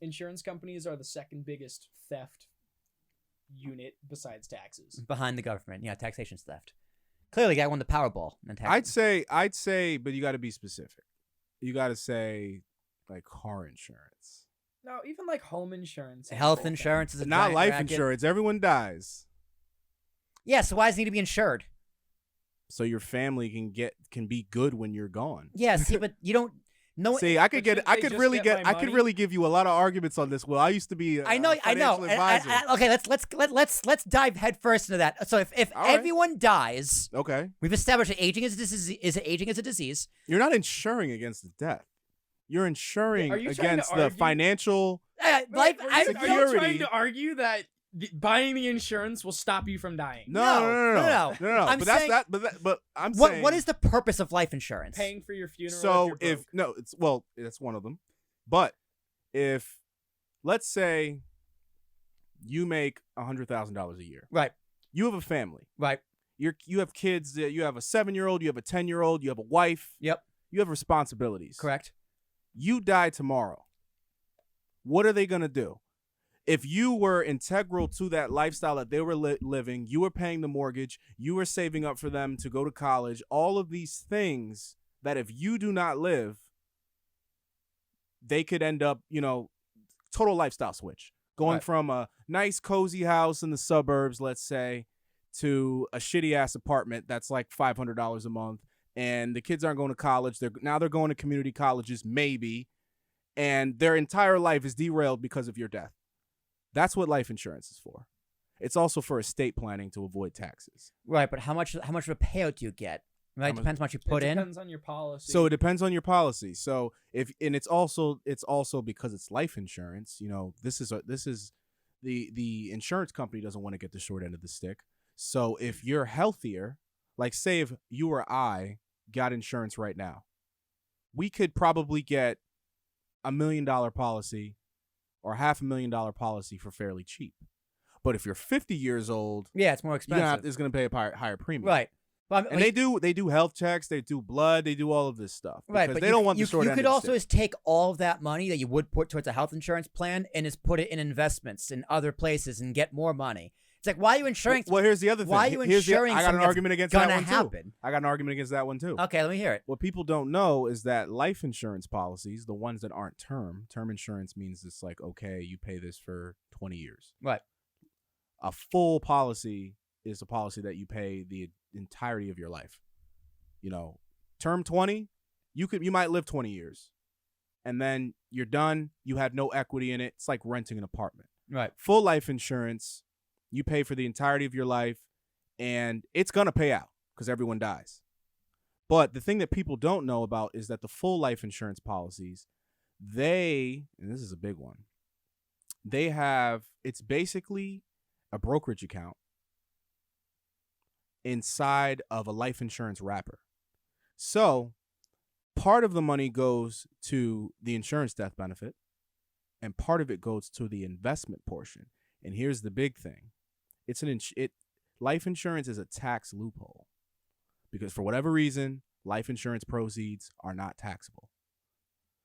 insurance companies are the second biggest theft unit besides taxes. Behind the government. Yeah, taxation's theft. Clearly, guy won the Powerball. I'd say, but you got to be specific. You got to say, like, car insurance. No, even like home insurance. Health insurance is a not giant life racket. insurance. Everyone dies. Yeah, so why does it need to be insured? So your family can be good when you're gone. Yeah, see, but you don't know. See, I could really give you a lot of arguments on this. Well, I used to be a financial advisor. Okay, let's dive headfirst into that. So if everyone dies, okay, we've established that aging is a disease. You're not insuring against the death. You're insuring against the financial security. Are you trying to argue that buying the insurance will stop you from dying? No. I'm saying, saying, what is the purpose of life insurance? Paying for your funeral. So that's one of them. But if, let's say, you make $100,000 a year, right? You have a family, right? You have kids. You have a 7-year-old. You have a 10-year-old. You have a wife. Yep. You have responsibilities. Correct. You die tomorrow. What are they gonna do? If you were integral to that lifestyle that they were living, you were paying the mortgage, you were saving up for them to go to college, all of these things that if you do not live, they could end up, total lifestyle switch. Going from a nice, cozy house in the suburbs, let's say, to a shitty-ass apartment that's like $500 a month, and the kids aren't going to college. They're going to community colleges, maybe, and their entire life is derailed because of your death. That's what life insurance is for. It's also for estate planning to avoid taxes. Right, but how much of a payout do you get? Right, depends on what you put in. It depends on your policy. So it depends on your policy. So it's also because it's life insurance. This is the insurance company doesn't want to get the short end of the stick. So if you're healthier, like say if you or I got insurance right now, we could probably get $1 million policy or $500,000 policy for fairly cheap. But if you're 50 years old, yeah, it's more expensive. It's going to pay a higher premium. Right. Well, and they do health checks, they do blood, they do all of this stuff. Right, because but they don't want the short end of the stick. You could also just take all of that money that you would put towards a health insurance plan and just put it in investments in other places and get more money. It's like, why are you insuring? Well, here's the other thing. Why are you insuring? I got an argument against that one happen? too. I got an argument against that one too. Okay, let me hear it. What people don't know is that life insurance policies, the ones that aren't term insurance means it's like, okay, you pay this for 20 years. Right. A full policy is a policy that you pay the entirety of your life. Term 20, you might live 20 years, and then you're done. You have no equity in it. It's like renting an apartment. Right. Full life insurance, you pay for the entirety of your life, and it's gonna pay out because everyone dies. But the thing that people don't know about is that the full life insurance policies, and this is a big one, it's basically a brokerage account inside of a life insurance wrapper. So part of the money goes to the insurance death benefit, and part of it goes to the investment portion. And here's the big thing. Life insurance is a tax loophole because for whatever reason, life insurance proceeds are not taxable.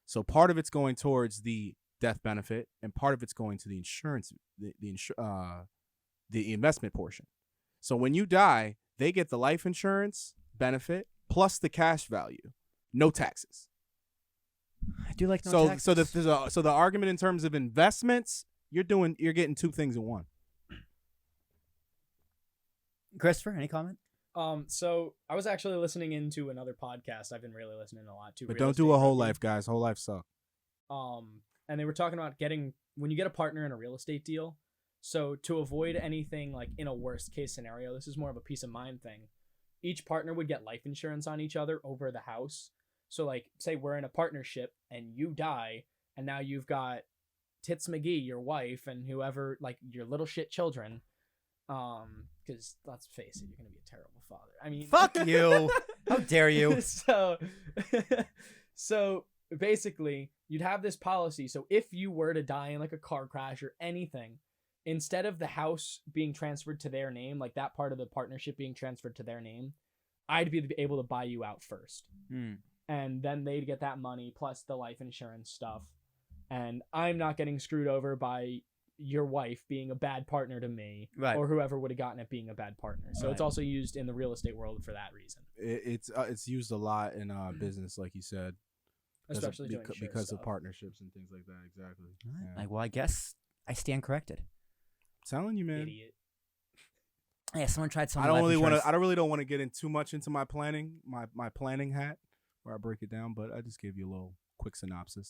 So part of it's going towards the death benefit, and part of it's going to the insurance, the investment portion. So when you die, they get the life insurance benefit plus the cash value, no taxes. I do like no taxes. So the argument in terms of investments, you're getting two things in one. Christopher, any comment? So I was actually listening into another podcast. I've been really listening a lot to. But don't do a whole life, guys. Whole life suck. And they were talking about when you get a partner in a real estate deal. So to avoid anything like in a worst case scenario, this is more of a peace of mind thing. Each partner would get life insurance on each other over the house. So like, say we're in a partnership and you die, and now you've got Tits McGee, your wife, and whoever, like your little shit children. Because let's face it, you're gonna be a terrible father. I mean, fuck you! How dare you? So basically, you'd have this policy. So if you were to die in like a car crash or anything, instead of the house being transferred to their name, like that part of the partnership being transferred to their name, I'd be able to buy you out first. And then they'd get that money plus the life insurance stuff. and I'm not getting screwed over by your wife being a bad partner to me, Right. or whoever would have gotten it being a bad partner. So it's Right. also used in the real estate world for that reason, It's used a lot in business, like you said, especially doing because of stuff. partnerships and things like that. Exactly. All right. Yeah. Well, I guess I stand corrected. Telling you, man. Idiot. Yeah, someone tried some. I don't really don't want to get in too much into my planning, my planning hat, where I break it down. But I just gave you a little quick synopsis.